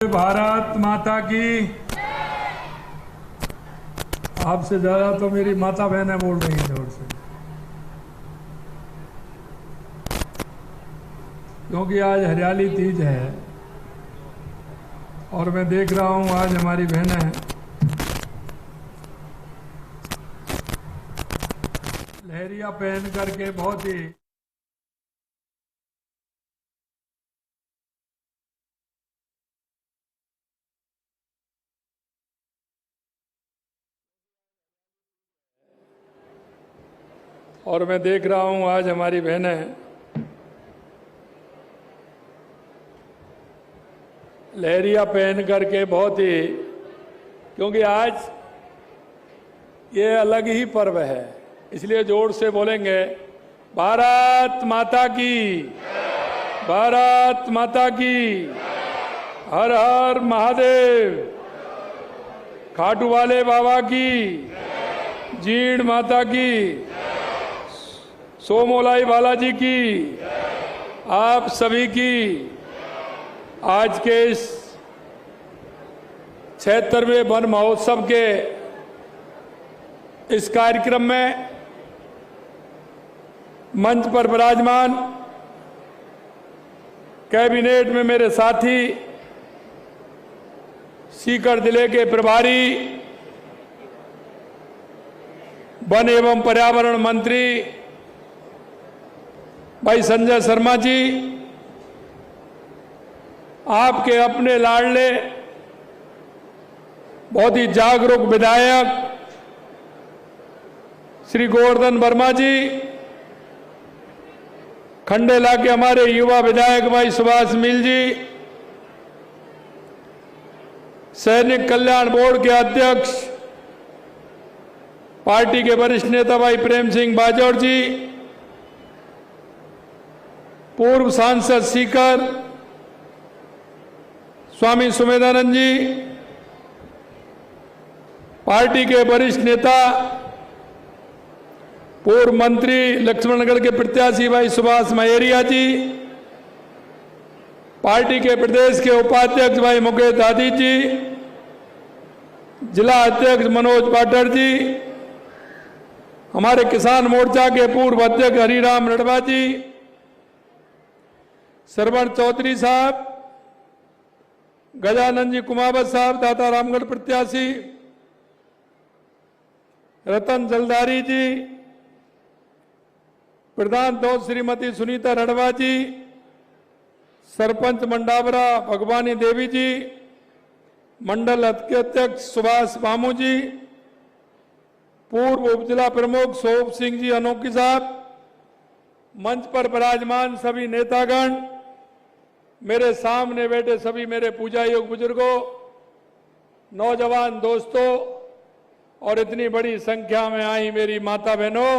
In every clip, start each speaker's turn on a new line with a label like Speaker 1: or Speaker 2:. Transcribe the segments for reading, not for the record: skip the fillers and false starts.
Speaker 1: भारत माता की। आपसे ज्यादा तो मेरी माता बहनें बोल रही हैं जोर से, क्योंकि आज हरियाली तीज है और मैं देख रहा हूं आज हमारी बहनें लहरिया पहन करके बहुत ही और मैं देख रहा हूं आज हमारी बहनें लहरिया पहन करके बहुत ही, क्योंकि आज ये अलग ही पर्व है, इसलिए जोर से बोलेंगे भारत माता की, भारत माता की, हर हर महादेव, खाटू वाले बाबा की, जीण माता की, सोमोलाई बालाजी की, आप सभी की आज के इस 76वें वन महोत्सव के इस कार्यक्रम में मंच पर विराजमान कैबिनेट में मेरे साथी, सीकर जिले के प्रभारी, वन एवं पर्यावरण मंत्री भाई संजय शर्मा जी, आपके अपने लाडले बहुत ही जागरूक विधायक श्री गोवर्धन वर्मा जी, खंडेला के हमारे युवा विधायक भाई सुभाष मिल जी, सैनिक कल्याण बोर्ड के अध्यक्ष पार्टी के वरिष्ठ नेता भाई प्रेम सिंह बाजौर जी, पूर्व सांसद सीकर स्वामी सुमेधानंद जी, पार्टी के वरिष्ठ नेता पूर्व मंत्री लक्ष्मणगढ़ के प्रत्याशी भाई सुभाष महेरिया जी, पार्टी के प्रदेश के उपाध्यक्ष भाई मुकेश दादी जी, जिला अध्यक्ष मनोज पाठक जी, हमारे किसान मोर्चा के पूर्व अध्यक्ष हरिराम रड़वा जी, श्रवण चौधरी साहब, गजानंद जी कुमावत साहब दाता रामगढ़ प्रत्याशी, रतन जलधारी जी, प्रधान दोस्त श्रीमती सुनीता रड़वा जी, सरपंच मंडावरा भगवानी देवी जी, मंडल अध्यक्ष सुभाष मामू जी, पूर्व उपजिला प्रमुख सोप सिंह जी अनोखी साहब, मंच पर विराजमान सभी नेतागण, मेरे सामने बैठे सभी मेरे पूजा योग बुजुर्गों, नौजवान दोस्तों और इतनी बड़ी संख्या में आई मेरी माता बहनों,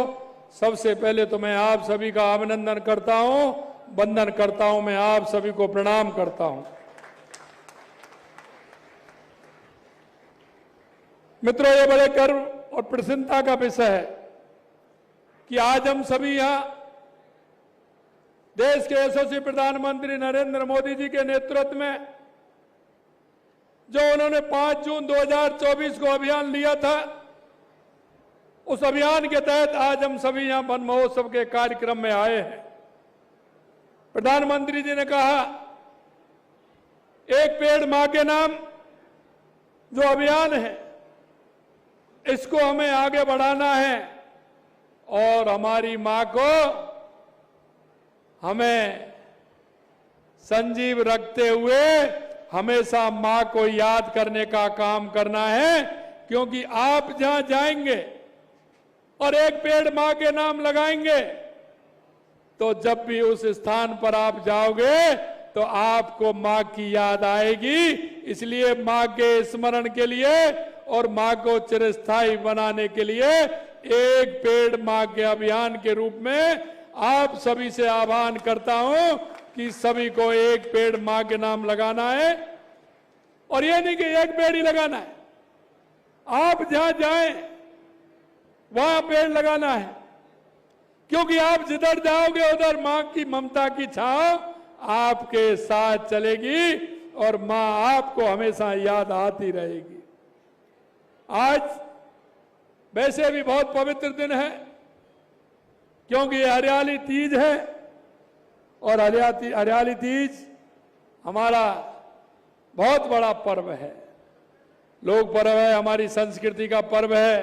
Speaker 1: सबसे पहले तो मैं आप सभी का अभिनंदन करता हूं, वंदन करता हूं, मैं आप सभी को प्रणाम करता हूं। मित्रों, ये बड़े गर्व और प्रसन्नता का विषय है कि आज हम सभी यहां देश के यशस्वी प्रधानमंत्री नरेंद्र मोदी जी के नेतृत्व में जो उन्होंने 5 जून 2024 को अभियान लिया था, उस अभियान के तहत आज हम सभी यहां वन महोत्सव के कार्यक्रम में आए हैं। प्रधानमंत्री जी ने कहा, एक पेड़ मां के नाम जो अभियान है, इसको हमें आगे बढ़ाना है और हमारी मां को हमें संजीव रखते हुए हमेशा मां को याद करने का काम करना है, क्योंकि आप जहां जाएंगे और एक पेड़ मां के नाम लगाएंगे तो जब भी उस स्थान पर आप जाओगे तो आपको मां की याद आएगी। इसलिए मां के स्मरण के लिए और मां को चिरस्थायी बनाने के लिए एक पेड़ मां के अभियान के रूप में आप सभी से आह्वान करता हूं कि सभी को एक पेड़ मां के नाम लगाना है। और यह नहीं कि एक पेड़ ही लगाना है, आप जहां जाएं वहां पेड़ लगाना है, क्योंकि आप जिधर जाओगे उधर मां की ममता की छांव आपके साथ चलेगी और मां आपको हमेशा याद आती रहेगी। आज वैसे भी बहुत पवित्र दिन है, क्योंकि ये हरियाली तीज है और हरियाली तीज हमारा बहुत बड़ा पर्व है, लोक पर्व है, हमारी संस्कृति का पर्व है।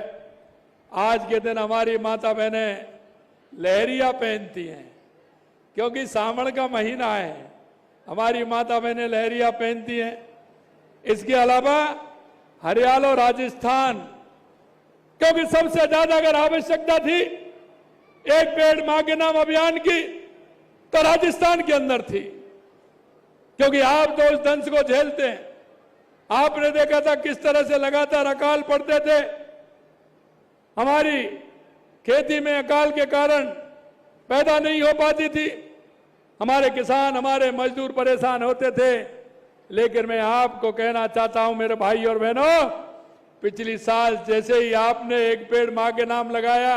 Speaker 1: आज के दिन हमारी माता बहनें लहरिया पहनती हैं, क्योंकि सावन का महीना है, हमारी माता बहनें लहरिया पहनती हैं। इसके अलावा हरियाणा और राजस्थान, क्योंकि सबसे ज्यादा अगर आवश्यकता थी एक पेड़ मां के नाम अभियान की, तो राजस्थान के अंदर थी, क्योंकि आप तो उस दंश को झेलते हैं। आपने देखा था किस तरह से लगातार अकाल पड़ते थे, हमारी खेती में अकाल के कारण पैदा नहीं हो पाती थी, हमारे किसान, हमारे मजदूर परेशान होते थे। लेकिन मैं आपको कहना चाहता हूं मेरे भाई और बहनों, पिछली साल जैसे ही आपने एक पेड़ मां के नाम लगाया,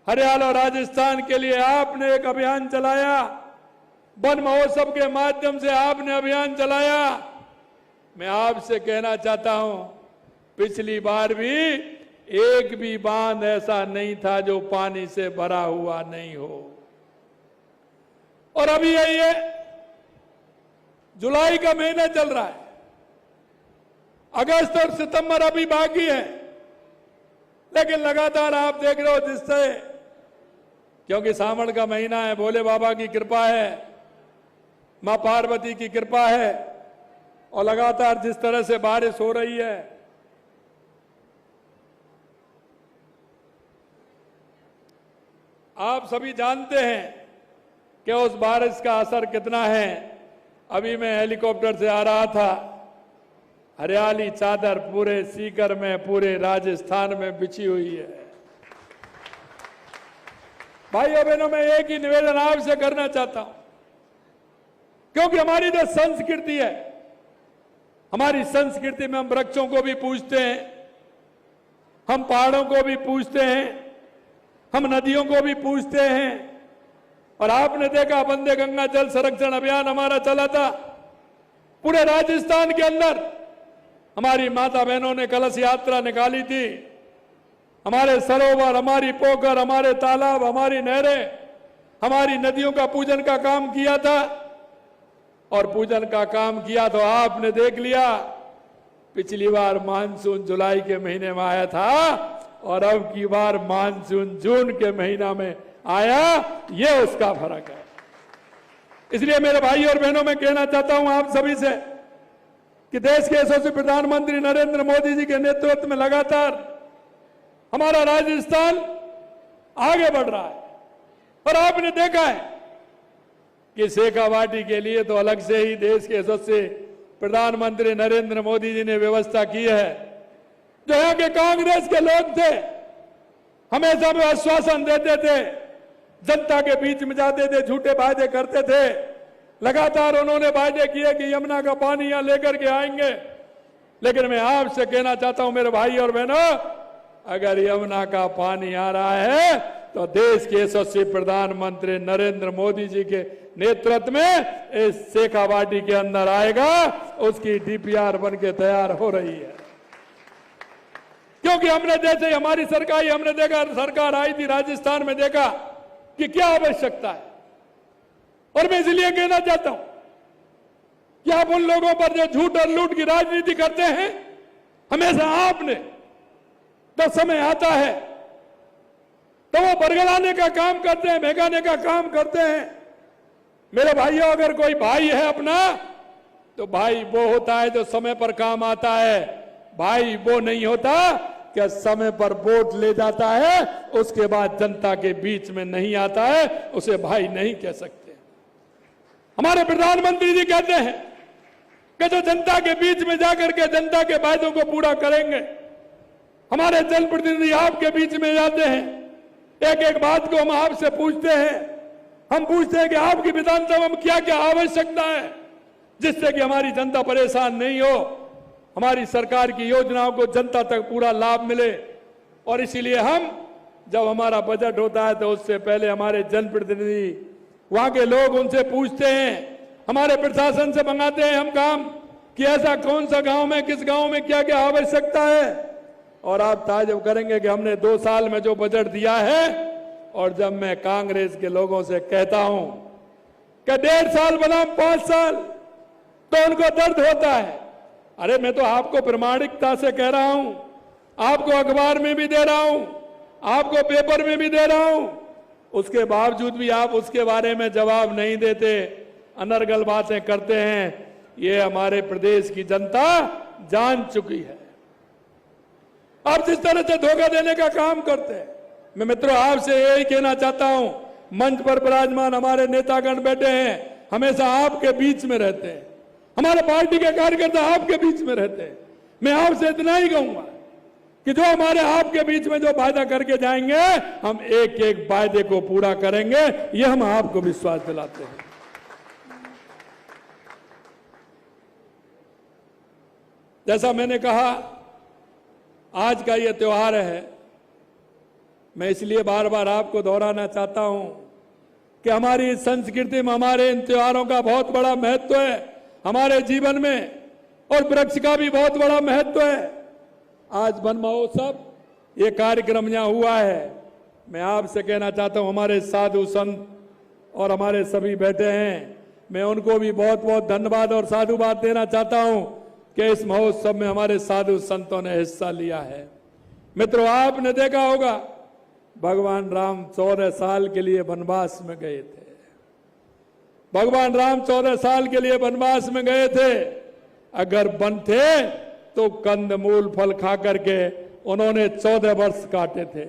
Speaker 1: हरियाणा और राजस्थान के लिए आपने एक अभियान चलाया, वन महोत्सव के माध्यम से आपने अभियान चलाया। मैं आपसे कहना चाहता हूं, पिछली बार भी एक भी बांध ऐसा नहीं था जो पानी से भरा हुआ नहीं हो। और अभी ये जुलाई का महीना चल रहा है, अगस्त और सितंबर अभी बाकी है, लेकिन लगातार आप देख रहे हो जिससे, क्योंकि सावन का महीना है, भोले बाबा की कृपा है, मां पार्वती की कृपा है, और लगातार जिस तरह से बारिश हो रही है, आप सभी जानते हैं कि उस बारिश का असर कितना है। अभी मैं हेलीकॉप्टर से आ रहा था, हरियाली चादर पूरे सीकर में, पूरे राजस्थान में बिछी हुई है। भाइयों बहनों, मैं एक ही निवेदन आपसे करना चाहता हूं, क्योंकि हमारी जो संस्कृति है, हमारी संस्कृति में हम वृक्षों को भी पूजते हैं, हम पहाड़ों को भी पूजते हैं, हम नदियों को भी पूजते हैं। और आपने देखा वंदे गंगा जल संरक्षण अभियान हमारा चला था, पूरे राजस्थान के अंदर हमारी माता बहनों ने कलश यात्रा निकाली थी। हमारे सरोवर, हमारी पोखर, हमारे तालाब, हमारी नहरें, हमारी नदियों का पूजन का काम किया था। और पूजन का काम किया तो आपने देख लिया, पिछली बार मानसून जुलाई के महीने में आया था और अब की बार मानसून जून के महीना में आया, ये उसका फर्क है। इसलिए मेरे भाई और बहनों, मैं कहना चाहता हूं आप सभी से कि देश के यशस्वी प्रधानमंत्री नरेंद्र मोदी जी के नेतृत्व में लगातार हमारा राजस्थान आगे बढ़ रहा है। और आपने देखा है कि शेखावाटी के लिए तो अलग से ही देश के यशस्वी प्रधानमंत्री नरेंद्र मोदी जी ने व्यवस्था की है। जो यहाँ के कांग्रेस के लोग थे, हमेशा में आश्वासन देते थे, जनता के बीच में जाते थे, झूठे वादे करते थे। लगातार उन्होंने वादे किए कि यमुना का पानी यहां लेकर के आएंगे। लेकिन मैं आपसे कहना चाहता हूं मेरे भाई और बहनों, अगर यमुना का पानी आ रहा है तो देश के यशस्वी प्रधानमंत्री नरेंद्र मोदी जी के नेतृत्व में इस शेखावाटी के अंदर आएगा। उसकी डीपीआर बन के तैयार हो रही है, क्योंकि हमने जैसे हमारी सरकार, हमने देखा, सरकार आई थी राजस्थान में, देखा कि क्या आवश्यकता है। और मैं इसलिए कहना चाहता हूं कि आप उन लोगों पर जो झूठ और लूट की राजनीति करते हैं, हमेशा आपने तो समय आता है तो वो बरगलाने का काम करते हैं, भगाने का काम करते हैं। मेरे भाइयों, अगर कोई भाई है अपना, तो भाई वो होता है जो समय पर काम आता है। भाई वो नहीं होता कि समय पर वोट ले जाता है, उसके बाद जनता के बीच में नहीं आता है, उसे भाई नहीं कह सकते। हमारे प्रधानमंत्री जी कहते हैं कि जो जनता के बीच में जाकर के जनता के वायदों को पूरा करेंगे। हमारे जनप्रतिनिधि आपके बीच में जाते हैं, एक एक बात को हम आपसे पूछते हैं। हम पूछते हैं कि आपकी विधानसभा में क्या क्या आवश्यकता है जिससे कि हमारी जनता परेशान नहीं हो, हमारी सरकार की योजनाओं को जनता तक पूरा लाभ मिले। और इसीलिए हम जब हमारा बजट होता है तो उससे पहले हमारे जनप्रतिनिधि, वहां के लोग, उनसे पूछते हैं हमारे प्रशासन से मंगाते हैं हम काम कि ऐसा कौन सा गांव में, किस गांव में क्या क्या आवश्यकता है। और आप ताज्जुब करेंगे कि हमने 2 साल में जो बजट दिया है, और जब मैं कांग्रेस के लोगों से कहता हूं कि 1.5 साल बनाम 5 साल, तो उनको दर्द होता है। अरे मैं तो आपको प्रामाणिकता से कह रहा हूं, आपको अखबार में भी दे रहा हूं, आपको पेपर में भी दे रहा हूं, उसके बावजूद भी आप उसके बारे में जवाब नहीं देते, अनर्गल बातें करते हैं। ये हमारे प्रदेश की जनता जान चुकी है। आप जिस तरह से धोखा देने का काम करते हैं, मैं मित्रों आपसे यही कहना चाहता हूं, मंच पर विराजमान हमारे नेतागण बैठे हैं, हमेशा आपके बीच में रहते हैं, हमारे पार्टी के कार्यकर्ता आपके बीच में रहते हैं। मैं आपसे इतना ही कहूंगा कि जो हमारे आपके बीच में जो वायदा करके जाएंगे, हम एक एक वायदे को पूरा करेंगे, ये हम आपको विश्वास दिलाते हैं। जैसा मैंने कहा, आज का ये त्योहार है, मैं इसलिए बार बार आपको दोहराना चाहता हूं कि हमारी संस्कृति में हमारे इन त्योहारों का बहुत बड़ा महत्व है हमारे जीवन में, और वृक्ष का भी बहुत बड़ा महत्व है। आज वन महोत्सव ये कार्यक्रम यहां हुआ है, मैं आपसे कहना चाहता हूं, हमारे साधु संत और हमारे सभी बैठे हैं, मैं उनको भी बहुत बहुत धन्यवाद और साधुवाद देना चाहता हूं कि इस महोत्सव में हमारे साधु संतों ने हिस्सा लिया है। मित्रों, आपने देखा होगा भगवान राम 14 साल के लिए वनवास में गए थे। भगवान राम 14 साल के लिए वनवास में गए थे। अगर वन थे तो कंदमूल फल खा करके उन्होंने 14 वर्ष काटे थे।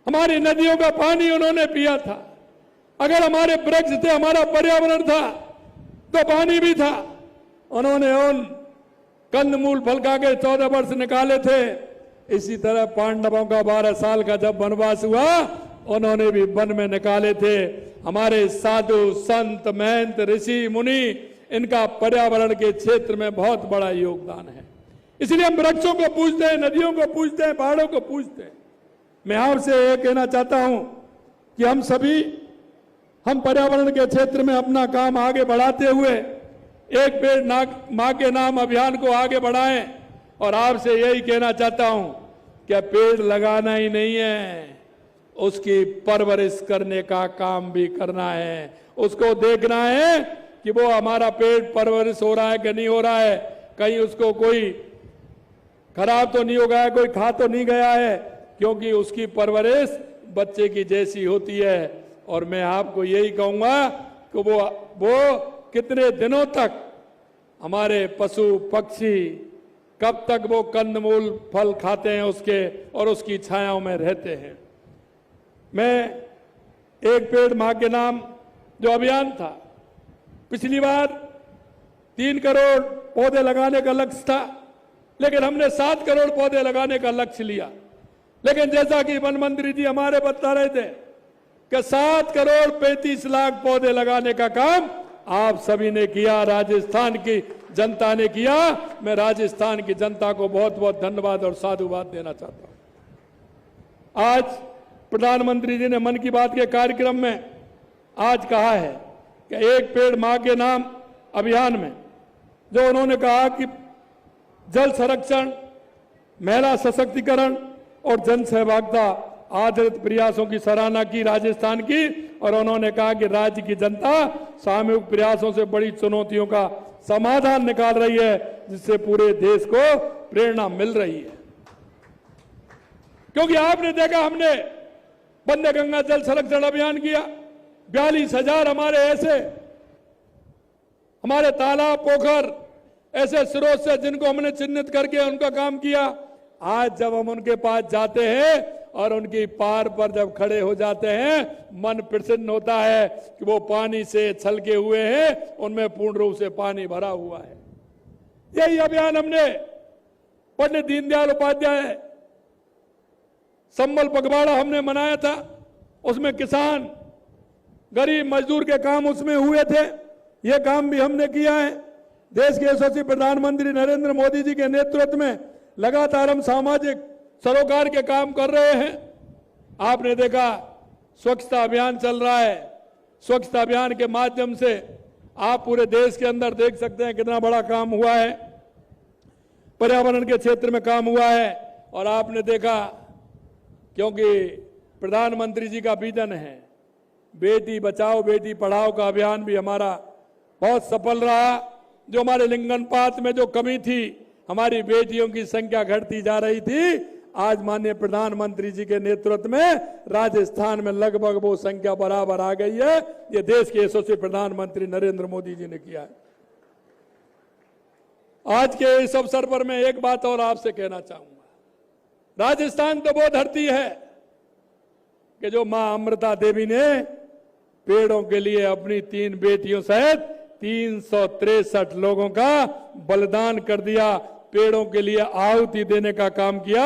Speaker 1: हमारी नदियों का पानी उन्होंने पिया था। अगर हमारे वृक्ष थे, हमारा पर्यावरण था, तो पानी भी था। उन्होंने उन कंदमूल फल खा के 14 वर्ष निकाले थे। इसी तरह पांडवों का 12 साल का जब वनवास हुआ, उन्होंने भी वन में निकाले थे। हमारे साधु संत महंत ऋषि मुनि, इनका पर्यावरण के क्षेत्र में बहुत बड़ा योगदान है। इसलिए हम वृक्षों को पूजते हैं, नदियों को पूजते हैं, पहाड़ों को पूजते हैं। मैं आपसे यह कहना चाहता हूं कि हम सभी, हम पर्यावरण के क्षेत्र में अपना काम आगे बढ़ाते हुए एक पेड़ मां के नाम अभियान को आगे बढ़ाएं। और आपसे यही कहना चाहता हूं कि पेड़ लगाना ही नहीं है, उसकी परवरिश करने का काम भी करना है। उसको देखना है कि वो हमारा पेड़ परवरिश हो रहा है कि नहीं हो रहा है, कहीं उसको कोई खराब तो नहीं हो गया है, कोई खा तो नहीं गया है, क्योंकि उसकी परवरिश बच्चे की जैसी होती है। और मैं आपको यही कहूंगा कि वो कितने दिनों तक हमारे पशु पक्षी, कब तक वो कंदमूल फल खाते हैं उसके, और उसकी छायाओं में रहते हैं। मैं एक पेड़ मां के नाम जो अभियान था, पिछली बार 3 करोड़ पौधे लगाने का लक्ष्य था, लेकिन हमने 7 करोड़ पौधे लगाने का लक्ष्य लिया। लेकिन जैसा कि वन मंत्री जी हमारे बता रहे थे कि 7 करोड़ 35 लाख पौधे लगाने का काम आप सभी ने किया, राजस्थान की जनता ने किया। मैं राजस्थान की जनता को बहुत बहुत धन्यवाद और साधुवाद देना चाहता हूं। आज प्रधानमंत्री जी ने मन की बात के कार्यक्रम में आज कहा है कि एक पेड़ मां के नाम अभियान में जो उन्होंने कहा कि जल संरक्षण, महिला सशक्तिकरण और जन सहभागिता आधारित प्रयासों की सराहना की राजस्थान की। और उन्होंने कहा कि राज्य की जनता सामूहिक प्रयासों से बड़ी चुनौतियों का समाधान निकाल रही है, जिससे पूरे देश को प्रेरणा मिल रही है। क्योंकि आपने देखा, हमने वंदे गंगा जल संरक्षण अभियान किया। 42,000 हमारे तालाब, पोखर, ऐसे स्रोत से जिनको हमने चिन्हित करके उनका काम किया। आज जब हम उनके पास जाते हैं और उनकी पार पर जब खड़े हो जाते हैं, मन प्रसन्न होता है कि वो पानी से छलके हुए हैं, उनमें पूर्ण रूप से पानी भरा हुआ है। यही अभियान हमने पंडित दीनदयाल उपाध्याय संबल पखवाड़ा हमने मनाया था। उसमें किसान, गरीब मजदूर के काम उसमें हुए थे। ये काम भी हमने किया है। देश के यशस्वी प्रधानमंत्री नरेंद्र मोदी जी के नेतृत्व में लगातार हम सामाजिक सरोकार के काम कर रहे हैं। आपने देखा, स्वच्छता अभियान चल रहा है। स्वच्छता अभियान के माध्यम से आप पूरे देश के अंदर देख सकते हैं कितना बड़ा काम हुआ है, पर्यावरण के क्षेत्र में काम हुआ है। और आपने देखा, क्योंकि प्रधानमंत्री जी का विजन है बेटी बचाओ बेटी पढ़ाओ का अभियान भी हमारा बहुत सफल रहा। जो हमारे लिंगानुपात में जो कमी थी, हमारी बेटियों की संख्या घटती जा रही थी, आज माननीय प्रधानमंत्री जी के नेतृत्व में राजस्थान में लगभग वो संख्या बराबर आ गई है। ये देश के यशस्वी प्रधानमंत्री नरेंद्र मोदी जी ने किया है। आज के इस अवसर पर मैं एक बात और आपसे कहना चाहूंगा। राजस्थान तो वो धरती है कि जो मां अमृता देवी ने पेड़ों के लिए अपनी 3 बेटियों सहित 363 लोगों का बलिदान कर दिया, पेड़ों के लिए आहुति देने का काम किया।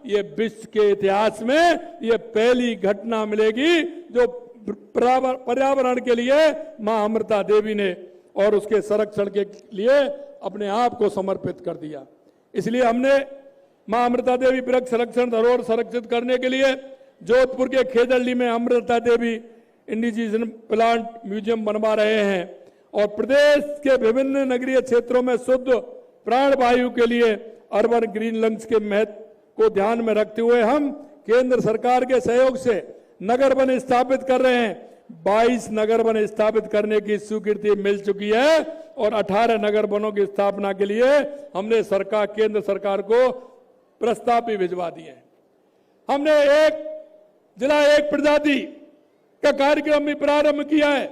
Speaker 1: ये विश्व के इतिहास में ये पहली घटना मिलेगी जो पर्यावरण के लिए मां अमृता देवी ने और उसके संरक्षण के लिए अपने आप को समर्पित कर दिया। इसलिए हमने मां अमृता देवी वृक्ष संरक्षण धरोहर संरक्षित करने के लिए जोधपुर के खेजड़ली में अमृता देवी इंडिजीजन प्लांट म्यूजियम बनवा रहे हैं। और प्रदेश के विभिन्न नगरीय क्षेत्रों में शुद्ध प्राण वायु के लिए अर्बन ग्रीन लंग्स के महत्व को ध्यान में रखते हुए हम केंद्र सरकार के सहयोग से नगर वन स्थापित कर रहे हैं। 22 नगर वन स्थापित करने की स्वीकृति मिल चुकी है और 18 नगर वनों की स्थापना के लिए हमने केंद्र सरकार को प्रस्ताव भी भिजवा दिए हैं। हमने एक जिला एक प्रजाति का कार्यक्रम भी प्रारंभ किया है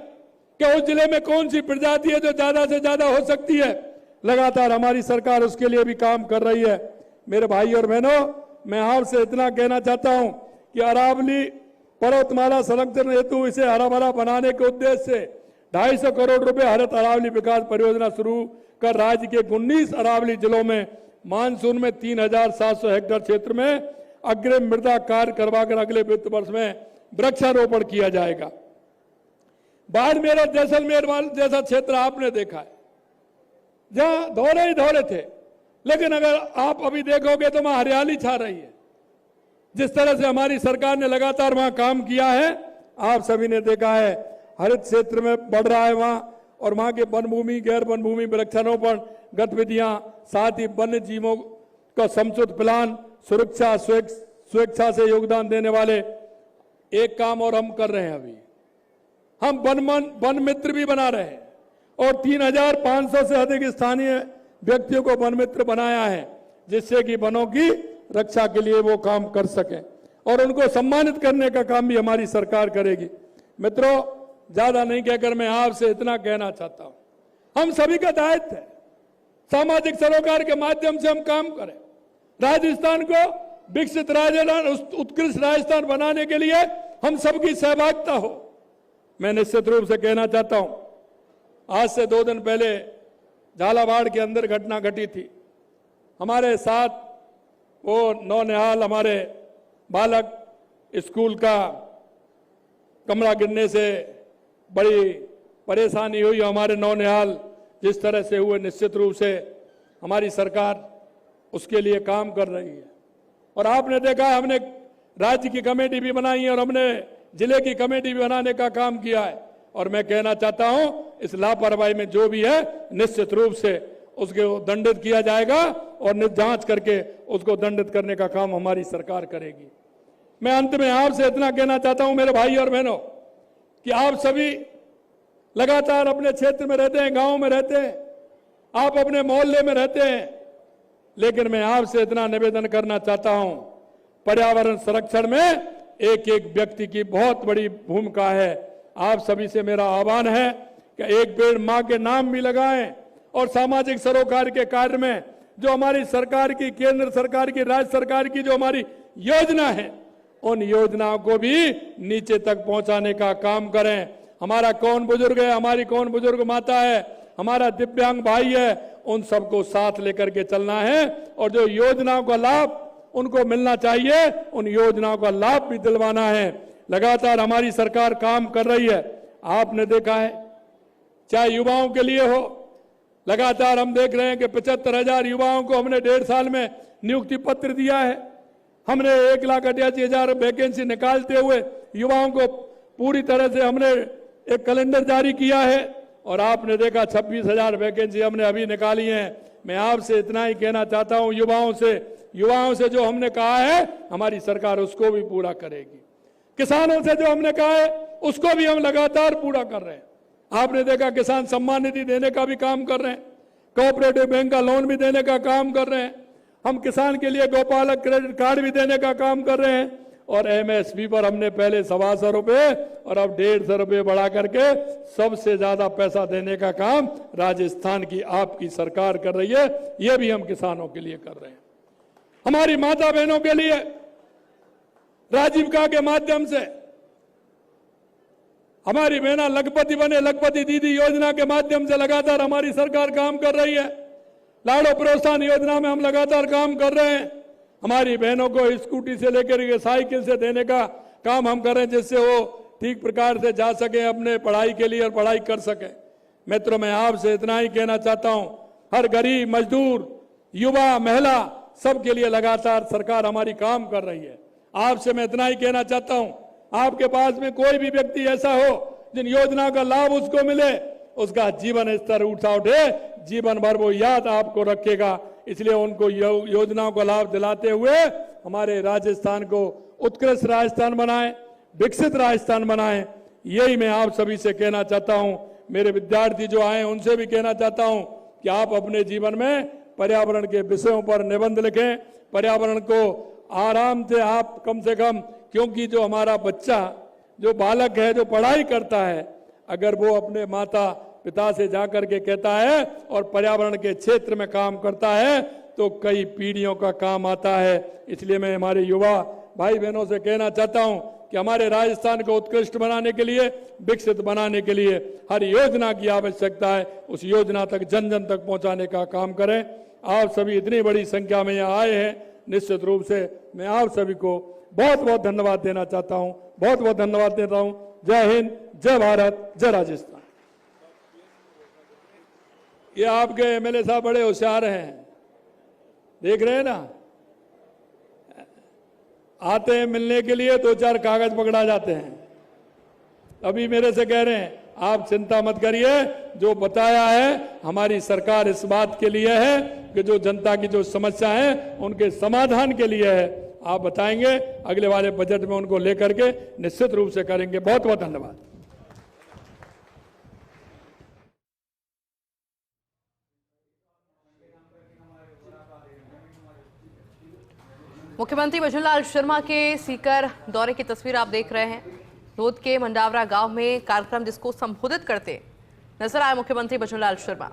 Speaker 1: कि उस जिले में कौन सी प्रजाति है जो ज्यादा से ज्यादा हो सकती है। लगातार हमारी सरकार उसके लिए भी काम कर रही है। मेरे भाई और बहनों, मैं आपसे इतना कहना चाहता हूं कि अरावली पर्वतमाला संरक्षण हेतु इसे हरा भरा बनाने के उद्देश्य से 250 करोड़ रुपए हरित अरावली विकास परियोजना शुरू कर राज्य के 19 अरावली जिलों में मानसून में 3700 हेक्टेयर क्षेत्र में अग्रिम मृदा कार्य करवाकर अगले वित्त वर्ष में वृक्षारोपण किया जाएगा। बाड़मेर और जैसलमेर जैसा क्षेत्र आपने देखा है जहां धौरे ही धौरे थे, लेकिन अगर आप अभी देखोगे तो वहां हरियाली छा रही है। जिस तरह से हमारी सरकार ने लगातार वहां काम किया है, आप सभी ने देखा है, हरित क्षेत्र में बढ़ रहा है वहां। और वहां के वन भूमि गैर वन भूमि वृक्षारोपण गतिविधियां, साथ ही वन्य जीवों का समुचित प्लान, सुरक्षा स्वेच्छा से योगदान देने वाले एक काम और हम कर रहे हैं। अभी हम वन मित्र भी बना रहे हैं और 3500 से अधिक स्थानीय व्यक्तियों को वन मित्र बनाया है, जिससे कि वनों की रक्षा के लिए वो काम कर सकें और उनको सम्मानित करने का काम भी हमारी सरकार करेगी। मित्रों, ज्यादा नहीं कहकर मैं आपसे इतना कहना चाहता हूं, हम सभी का दायित्व है सामाजिक सरोकार के माध्यम से हम काम करें। राजस्थान को विकसित राजस्थान, उत्कृष्ट राजस्थान बनाने के लिए हम सबकी सहभागिता हो। मैं निश्चित रूप से कहना चाहता हूं, आज से 2 दिन पहले झालावाड़ के अंदर घटना घटी थी। हमारे साथ वो नौनिहाल हमारे बालक स्कूल का कमरा गिरने से बड़ी परेशानी हुई। हमारे नौनिहाल जिस तरह से हुए, निश्चित रूप से हमारी सरकार उसके लिए काम कर रही है। और आपने देखा, हमने राज्य की कमेटी भी बनाई है और हमने जिले की कमेटी भी बनाने का काम किया है। और मैं कहना चाहता हूं, इस लापरवाही में जो भी है निश्चित रूप से उसको दंडित किया जाएगा और जांच करके उसको दंडित करने का काम हमारी सरकार करेगी। मैं अंत में आपसे इतना कहना चाहता हूं मेरे भाई और बहनों, कि आप सभी लगातार अपने क्षेत्र में रहते हैं, गांव में रहते हैं, आप अपने मोहल्ले में रहते हैं, लेकिन मैं आपसे इतना निवेदन करना चाहता हूं, पर्यावरण संरक्षण में एक एक व्यक्ति की बहुत बड़ी भूमिका है। आप सभी से मेरा आह्वान है कि एक पेड़ मां के नाम भी लगाएं और सामाजिक सरोकार के कार्य में जो हमारी सरकार की, केंद्र सरकार की, राज्य सरकार की जो हमारी योजना है, उन योजनाओं को भी नीचे तक पहुंचाने का काम करें। हमारा कौन बुजुर्ग है, हमारी कौन बुजुर्ग माता है, हमारा दिव्यांग भाई है, उन सबको साथ लेकर के चलना है और जो योजनाओं का लाभ उनको मिलना चाहिए, उन योजनाओं का लाभ भी दिलवाना है। लगातार हमारी सरकार काम कर रही है। आपने देखा है, चाहे युवाओं के लिए हो, लगातार हम देख रहे हैं कि 75,000 युवाओं को हमने 1.5 साल में नियुक्ति पत्र दिया है। हमने 1,88,000 वैकेंसी निकालते हुए युवाओं को पूरी तरह से हमने एक कैलेंडर जारी किया है और आपने देखा 26,000 वैकेंसी हमने अभी निकाली हैं। मैं आपसे इतना ही कहना चाहता हूं, युवाओं से जो हमने कहा है हमारी सरकार उसको भी पूरा करेगी। किसानों से जो हमने कहा है उसको भी हम लगातार पूरा कर रहे हैं। आपने देखा किसान सम्मान निधि देने का भी काम कर रहे हैं, कोऑपरेटिव बैंक का लोन भी देने का काम कर रहे हैं, हम किसान के लिए गौपालक क्रेडिट कार्ड भी देने का काम कर रहे हैं, और एमएसपी पर हमने पहले 125 रुपए और अब 150 रुपए बढ़ा करके सबसे ज्यादा पैसा देने का काम राजस्थान की आपकी सरकार कर रही है। ये भी हम किसानों के लिए कर रहे हैं। हमारी माता बहनों के लिए राजीविका के माध्यम से हमारी बहना लखपति बने, लखपति दीदी योजना के माध्यम से लगातार हमारी सरकार काम कर रही है। लाड़ो प्रोत्साहन योजना में हम लगातार काम कर रहे हैं। हमारी बहनों को स्कूटी से लेकर के साइकिल से देने का काम हम कर रहे हैं, जिससे वो ठीक प्रकार से जा सके अपने पढ़ाई के लिए और पढ़ाई कर सके। मित्रों, मैं आपसे इतना ही कहना चाहता हूं, हर गरीब, मजदूर, युवा, महिला सबके लिए लगातार सरकार हमारी काम कर रही है। आपसे मैं इतना ही कहना चाहता हूं, आपके पास में कोई भी व्यक्ति ऐसा हो जिन योजना का लाभ उसको मिले, उसका जीवन स्तर ऊंचा उठे, जीवन भर वो याद आपको रखेगा। इसलिए उनको योजनाओं का लाभ दिलाते हुए हमारे राजस्थान को उत्कृष्ट राजस्थान बनाएं, विकसित राजस्थान बनाएं। यही मैं आप सभी से कहना चाहता हूं। मेरे विद्यार्थी जो आए उनसे भी कहना चाहता हूं कि आप अपने जीवन में पर्यावरण के विषयों पर निबंध लिखें। पर्यावरण को आराम से आप कम से कम, क्योंकि जो हमारा बच्चा, जो बालक है, जो पढ़ाई करता है, अगर वो अपने माता पिता से जाकर के कहता है और पर्यावरण के क्षेत्र में काम करता है तो कई पीढ़ियों का काम आता है। इसलिए मैं हमारे युवा भाई बहनों से कहना चाहता हूं कि हमारे राजस्थान को उत्कृष्ट बनाने के लिए, विकसित बनाने के लिए हर योजना की आवश्यकता है। उस योजना तक, जन जन तक पहुंचाने का काम करें। आप सभी इतनी बड़ी संख्या में यहाँ आए हैं, निश्चित रूप से मैं आप सभी को बहुत बहुत धन्यवाद देना चाहता हूं, बहुत बहुत धन्यवाद देता हूं। जय हिंद, जय भारत, जय राजस्थान। ये आपके एमएलए साहब बड़े होशियार हैं, देख रहे हैं ना, आते हैं मिलने के लिए, 2-4 कागज पकड़ा जाते हैं। अभी मेरे से कह रहे हैं आप चिंता मत करिए, जो बताया है हमारी सरकार इस बात के लिए है कि जो जनता की जो समस्या है उनके समाधान के लिए है। आप बताएंगे, अगले वाले बजट में उनको लेकर के निश्चित रूप से करेंगे। बहुत बहुत धन्यवाद।
Speaker 2: मुख्यमंत्री भजनलाल शर्मा के सीकर दौरे की तस्वीर आप देख रहे हैं। लोध के मंडावरा गांव में कार्यक्रम जिसको संबोधित करते नजर आए मुख्यमंत्री भजनलाल शर्मा।